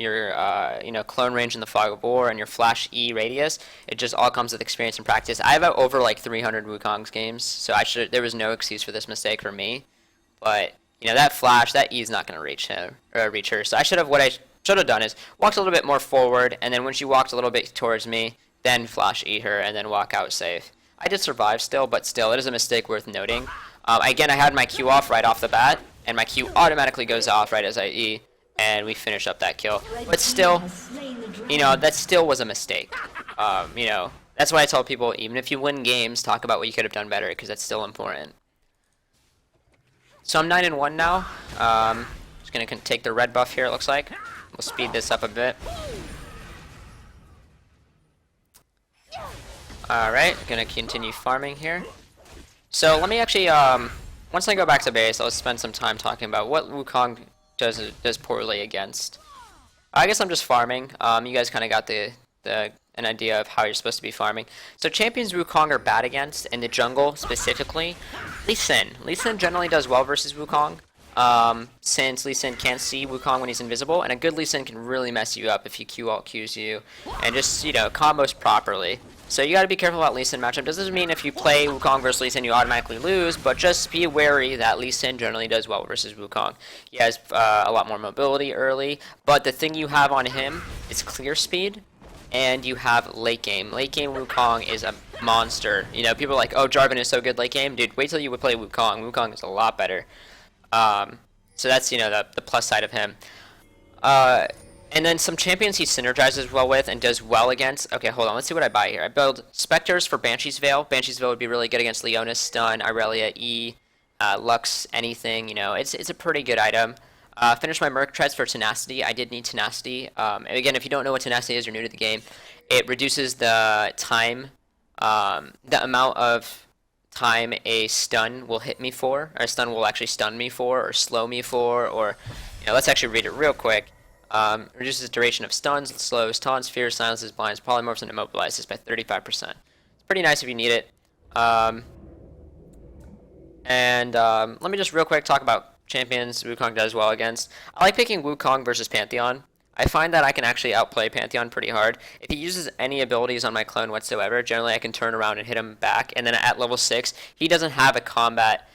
clone range in the Fog of War, and your flash E radius. It just all comes with experience and practice. I have over like 300 Wukong's games, so there was no excuse for this mistake for me. But that flash, that E is not going to reach her. So what I should have done is walked a little bit more forward, and then when she walked a little bit towards me, then flash E her, and then walk out safe. I did survive still, but still, it is a mistake worth noting. Again, I had my Q off right off the bat, and my Q automatically goes off right as I E, and we finish up that kill. But still, that still was a mistake. That's why I tell people, even if you win games, talk about what you could have done better, because that's still important. So I'm 9-1 now. Just gonna take the red buff here, it looks like. We'll speed this up a bit. Alright, gonna continue farming here. So let me actually, once I go back to base, I'll spend some time talking about what Wukong does poorly against. I guess I'm just farming. You guys kind of got the an idea of how you're supposed to be farming. So champions Wukong are bad against, in the jungle specifically, Lee Sin. Lee Sin generally does well versus Wukong, since Lee Sin can't see Wukong when he's invisible, and a good Lee Sin can really mess you up if he Q alt Qs you, and just, you know, combos properly. So you gotta be careful about Lee Sin matchup. Doesn't mean if you play Wukong versus Lee Sin you automatically lose, but just be wary that Lee Sin generally does well versus Wukong. He has a lot more mobility early, but the thing you have on him is clear speed, and you have late game. Late game Wukong is a monster. You know, people are like, oh, Jarvan is so good late game. Dude, wait till you would play Wukong. Wukong is a lot better. So that's, you know, the plus side of him. And then some champions he synergizes well with and does well against. Okay, hold on. Let's see what I buy here. I build Spectres for Banshee's Veil. Banshee's Veil would be really good against Leona's Stun, Irelia, E, Lux, anything. You know, it's a pretty good item. Finish my Merc Treads for Tenacity. I did need Tenacity. And again, if you don't know what Tenacity is, you're new to the game. It reduces the time, the amount of time a stun will hit me for, or a stun will actually stun me for, or slow me for, or, you know, let's actually read it real quick. Reduces the duration of stuns, slows, taunts, fears, silences, blinds, polymorphs, and immobilizes by 35%. It's pretty nice if you need it. Let me just real quick talk about champions Wukong does well against. I like picking Wukong versus Pantheon. I find that I can actually outplay Pantheon pretty hard. If he uses any abilities on my clone whatsoever, generally I can turn around and hit him back. And then at level 6, he doesn't have a combat...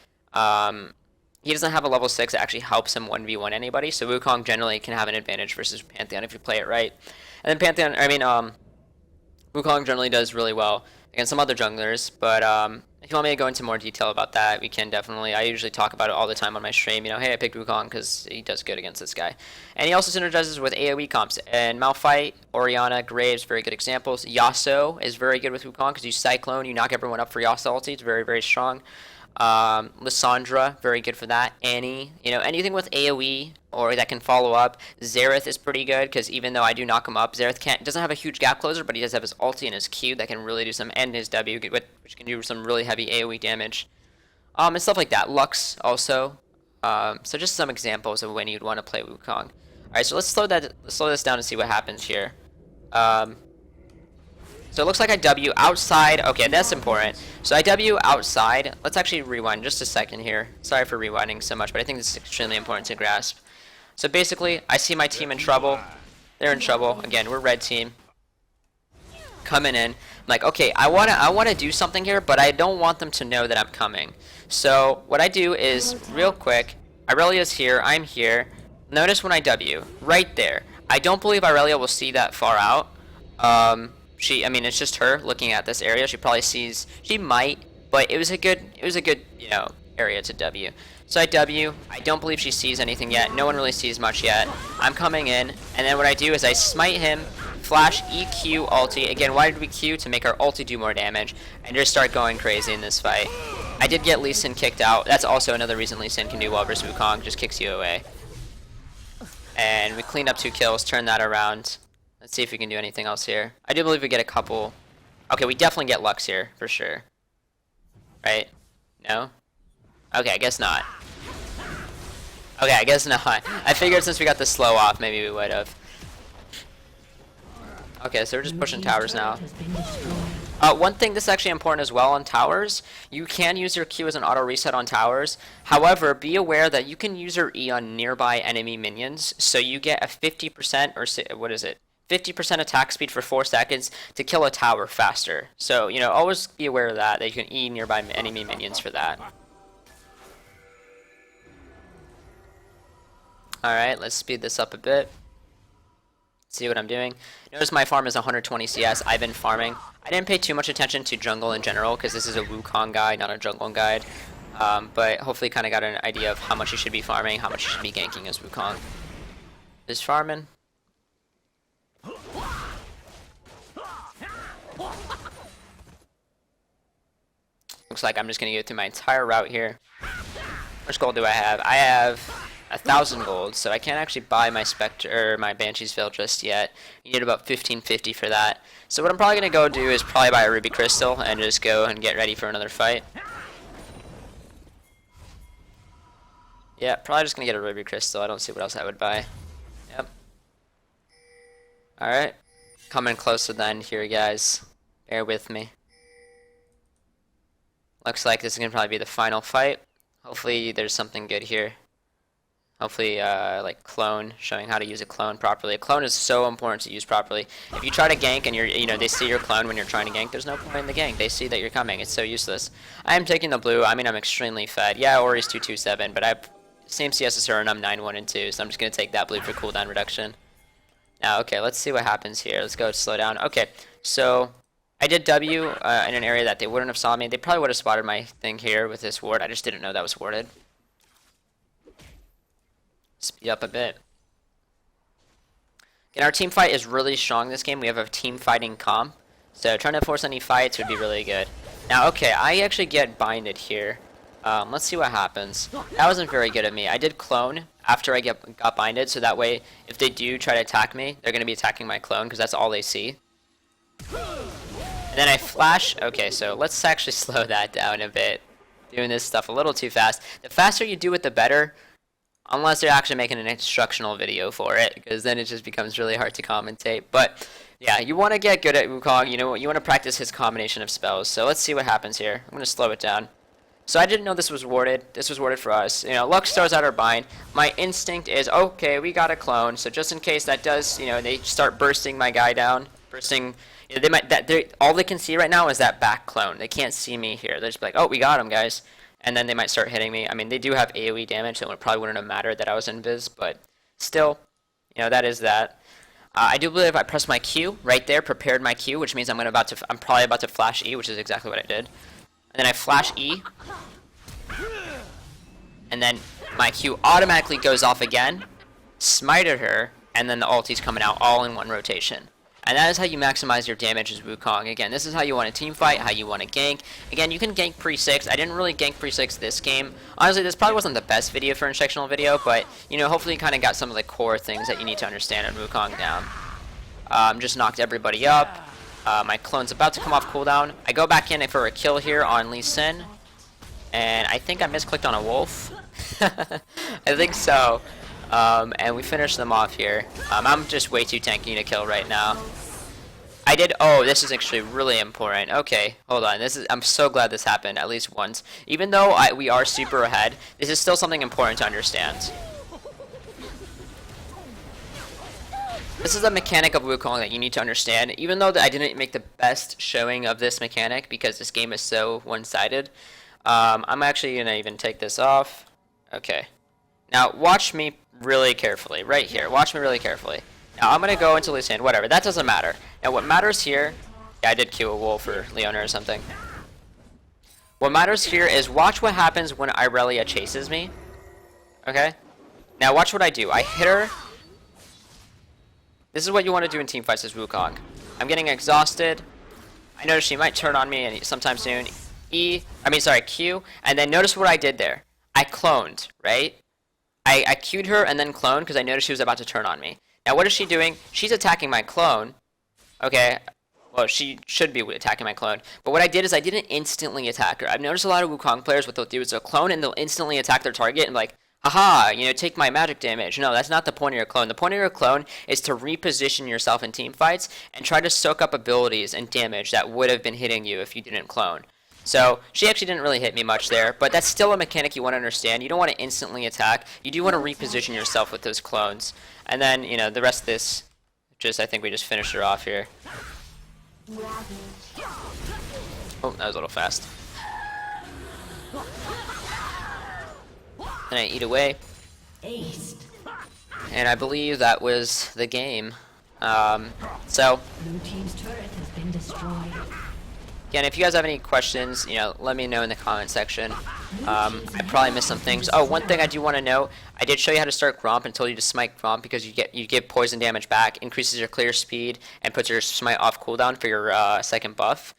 he doesn't have a level 6 that actually helps him 1v1 anybody, so Wukong generally can have an advantage versus Pantheon if you play it right. And then Wukong generally does really well against some other junglers, but if you want me to go into more detail about that, we can definitely. I usually talk about it all the time on my stream, you know, hey, I picked Wukong because he does good against this guy. And he also synergizes with AoE comps, and Malphite, Orianna, Graves, very good examples. Yasuo is very good with Wukong because you Cyclone, you knock everyone up for Yasuo ulti, it's very, very strong. Lysandra, very good for that. Annie, you know, anything with AoE or that can follow up. Xerath is pretty good because even though I do knock him up, Xerath doesn't have a huge gap closer, but he does have his ulti and his Q that can really do some, and his W, which can do some really heavy AoE damage. And stuff like that. Lux also. So just some examples of when you'd want to play Wukong. Alright, so let's slow this down and see what happens here. So it looks like I W outside. Okay, that's important. So I W outside. Let's actually rewind just a second here. Sorry for rewinding so much, but I think this is extremely important to grasp. So basically, I see my team in trouble. They're in trouble. Again, we're red team. Coming in. I'm like, okay, I wanna do something here, but I don't want them to know that I'm coming. So what I do is, real quick, Irelia's here, I'm here. Notice when I W, right there. I don't believe Irelia will see that far out. I mean, it's just her looking at this area. She probably sees, she might, but it was a good, you know, area to W. So I W, I don't believe she sees anything yet. No one really sees much yet. I'm coming in, and then what I do is I smite him, flash EQ ulti. Again, why did we Q? To make our ulti do more damage, and just start going crazy in this fight. I did get Lee Sin kicked out. That's also another reason Lee Sin can do well versus Wukong, just kicks you away. And we cleaned up 2 kills, turn that around. Let's see if we can do anything else here. I do believe we get a couple. Okay, we definitely get Lux here, for sure. Right? No? Okay, I guess not. Okay, I guess not. I figured since we got the slow off, maybe we would have. Okay, so we're just pushing towers now. One thing that's actually important as well on towers, you can use your Q as an auto reset on towers. However, be aware that you can use your E on nearby enemy minions, so you get a 50% or what is it? 50% attack speed for 4 seconds to kill a tower faster. So, you know, always be aware of that you can E nearby enemy minions for that. Alright, let's speed this up a bit. See what I'm doing. Notice my farm is 120 CS. I've been farming. I didn't pay too much attention to jungle in general because this is a Wukong guide, not a jungle guide. But hopefully kind of got an idea of how much you should be farming, how much you should be ganking as Wukong. Is farming. Looks like I'm just gonna go through my entire route here. How much gold do I have? I have 1,000 gold, so I can't actually buy my Spectre or my Banshee's Veil just yet. You need about 1550 for that. So what I'm probably gonna go do is probably buy a Ruby Crystal and just go and get ready for another fight. Yeah, probably just gonna get a Ruby Crystal. I don't see what else I would buy. Yep. Alright. coming close to the end here, guys. Bear with me. Looks like this is gonna probably be the final fight. Hopefully there's something good here. Hopefully, like clone, showing how to use a clone properly. A clone is so important to use properly. If you try to gank and they see your clone when you're trying to gank, there's no point in the gank. They see that you're coming. It's so useless. I am taking the blue. I mean, I'm extremely fed. Yeah, Ori's 227, but I same CS as her, and I'm 9-1 and 2, so I'm just gonna take that blue for cooldown reduction. Now, okay, let's see what happens here. Let's go slow down. Okay, so I did W in an area that they wouldn't have saw me. They probably would have spotted my thing here with this ward. I just didn't know that was warded. Speed up a bit. And our team fight is really strong this game. We have a team fighting comp, so trying to force any fights would be really good. Now, okay, I actually get binded here. Let's see what happens. That wasn't very good of me. I did clone after I got binded, so that way, if they do try to attack me, they're going to be attacking my clone, because that's all they see. And then I flash. Okay, so let's actually slow that down a bit. Doing this stuff a little too fast. The faster you do it, the better. Unless they're actually making an instructional video for it, because then it just becomes really hard to commentate. But yeah, you want to get good at Wukong. You know, you want to practice his combination of spells. So let's see what happens here. I'm going to slow it down. So I didn't know this was warded. This was warded for us. You know, Lux throws out our bind. My instinct is, okay, we got a clone. So just in case that does, you know, they start bursting my guy down, bursting. You know, they might all they can see right now is that back clone. They can't see me here. They're just like, oh, we got him, guys. And then they might start hitting me. I mean, they do have AoE damage, so it probably wouldn't have mattered that I was invis, but still, you know, that is that. I do believe I pressed my Q right there, prepared my Q, which means I'm probably about to flash E, which is exactly what I did. And then I flash E, and then my Q automatically goes off again, smited her, and then the ulti's coming out all in one rotation. And that is how you maximize your damage as Wukong. Again, this is how you want to team fight, how you want to gank. Again, you can gank pre-6. I didn't really gank pre-6 this game. Honestly, this probably wasn't the best video for an instructional video, but, you know, hopefully you kind of got some of the core things that you need to understand on Wukong down. Just knocked everybody up. My clone's about to come off cooldown. I go back in for a kill here on Lee Sin. And I think I misclicked on a wolf. I think so. And we finish them off here. I'm just way too tanky to kill right now. I did. Oh, this is actually really important. Okay, hold on. I'm so glad this happened at least once. Even though we are super ahead, this is still something important to understand. This is a mechanic of Wukong that you need to understand. Even though I didn't make the best showing of this mechanic because this game is so one-sided, I'm actually gonna even take this off. Okay. Now watch me really carefully, right here. Watch me really carefully. Now I'm gonna go into Lee's hand. Whatever. That doesn't matter. Now what matters here? Yeah, I did kill a wolf or Leona or something. What matters here is watch what happens when Irelia chases me. Okay. Now watch what I do. I hit her. This is what you want to do in team fights as Wukong. I'm getting exhausted. I notice she might turn on me sometime soon. Q, and then notice what I did there. I cloned, right? I Q'd her and then cloned because I noticed she was about to turn on me. Now what is she doing? She's attacking my clone. Okay, well she should be attacking my clone. But what I did is I didn't instantly attack her. I've noticed a lot of Wukong players, what they'll do is they'll clone and they'll instantly attack their target and like, haha, you know, take my magic damage. No, that's not the point of your clone. The point of your clone is to reposition yourself in team fights and try to soak up abilities and damage that would have been hitting you if you didn't clone. So, she actually didn't really hit me much there, but that's still a mechanic you want to understand. You don't want to instantly attack. You do want to reposition yourself with those clones. And then, you know, the rest of this, I think we just finished her off here. Oh, that was a little fast. And I eat away. Aced. And I believe that was the game. So, Blue team's turret has been destroyed. again, if you guys have any questions, you know, let me know in the comment section. I probably missed some things. Oh, one thing I do want to know, I did show you how to start Gromp and told you to smite Gromp because you get poison damage back, increases your clear speed, and puts your smite off cooldown for your second buff.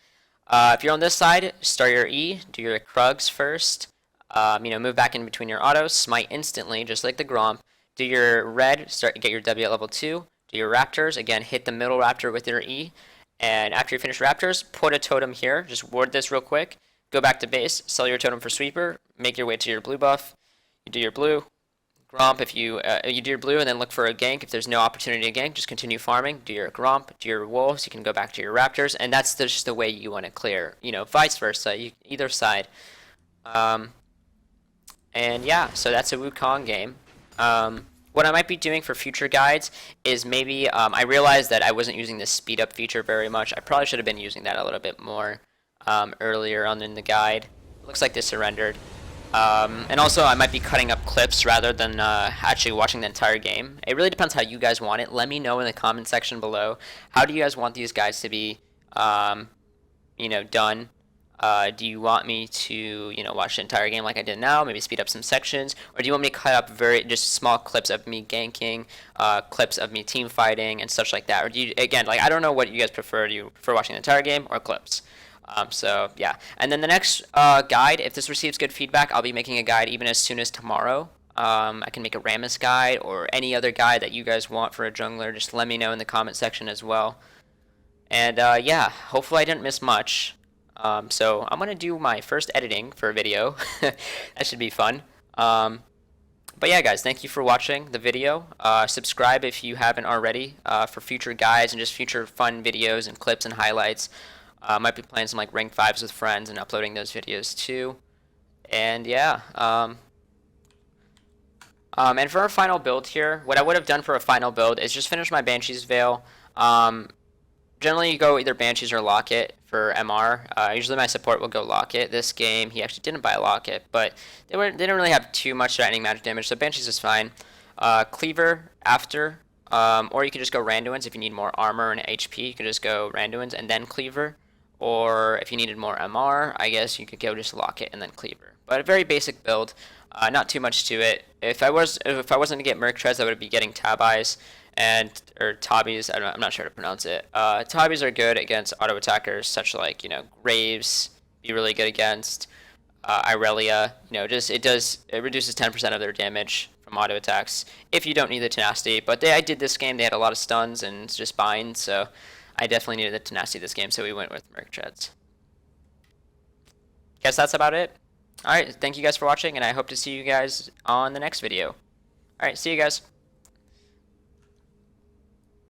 If you're on this side, start your E, do your Krugs first. You know, move back in between your autos, smite instantly, just like the Gromp. Do your red, get your W at level 2. Do your Raptors, again, hit the middle Raptor with your E. And after you finish Raptors, put a totem here. Just ward this real quick. Go back to base, sell your totem for sweeper, make your way to your blue buff. You do your blue, Gromp if you do your blue and then look for a gank. If there's no opportunity to gank, just continue farming. Do your Gromp, do your wolves. You can go back to your raptors, and that's just the way you want to clear. Vice versa. Either side. Um, and yeah, so that's a Wukong game. What I might be doing for future guides is maybe I realized that I wasn't using the speed up feature very much. I probably should have been using that a little bit more earlier on in the guide. Looks like this surrendered. And also, I might be cutting up clips rather than actually watching the entire game. It really depends how you guys want it. Let me know in the comment section below. How do you guys want these guys to be, done? Do you want me to, watch the entire game like I did now? Maybe speed up some sections, or do you want me to cut up just small clips of me ganking, clips of me team fighting, and such like that? Or do you, again, like I don't know what you guys prefer. Do you prefer watching the entire game or clips? So yeah, and then the next guide, if this receives good feedback, I'll be making a guide even as soon as tomorrow. I can make a Rammus guide or any other guide that you guys want for a jungler. Just let me know in the comment section as well. And yeah, hopefully I didn't miss much. So I'm gonna do my first editing for a video. That should be fun. But yeah, guys, thank you for watching the video. Subscribe if you haven't already for future guides and just future fun videos and clips and highlights. Might be playing some like ranked 5s with friends and uploading those videos too. And yeah, and for our final build here, what I would have done for a final build is just finish my Banshee's Veil. Generally, you go either Banshees or Locket for MR. Usually my support will go Locket. This game, he actually didn't buy Locket, but they didn't really have too much threatening magic damage, so Banshees is fine. Cleaver after, or you can just go Randuin's if you need more armor and HP. You can just go Randuin's and then Cleaver. Or if you needed more MR, I guess you could go just Locket and then Cleaver. But a very basic build, not too much to it. If I wasn't to get Merc Treads, I would be getting Tab Eyes or Tabbies. I'm not sure how to pronounce it. Tabbies are good against auto attackers, such like Graves. Be really good against Irelia. It reduces 10% of their damage from auto attacks if you don't need the tenacity. But I did this game. They had a lot of stuns and just bind, so I definitely needed the tenacity this game, so we went with Merc Treads. Guess that's about it. Alright, thank you guys for watching, and I hope to see you guys on the next video. Alright, see you guys.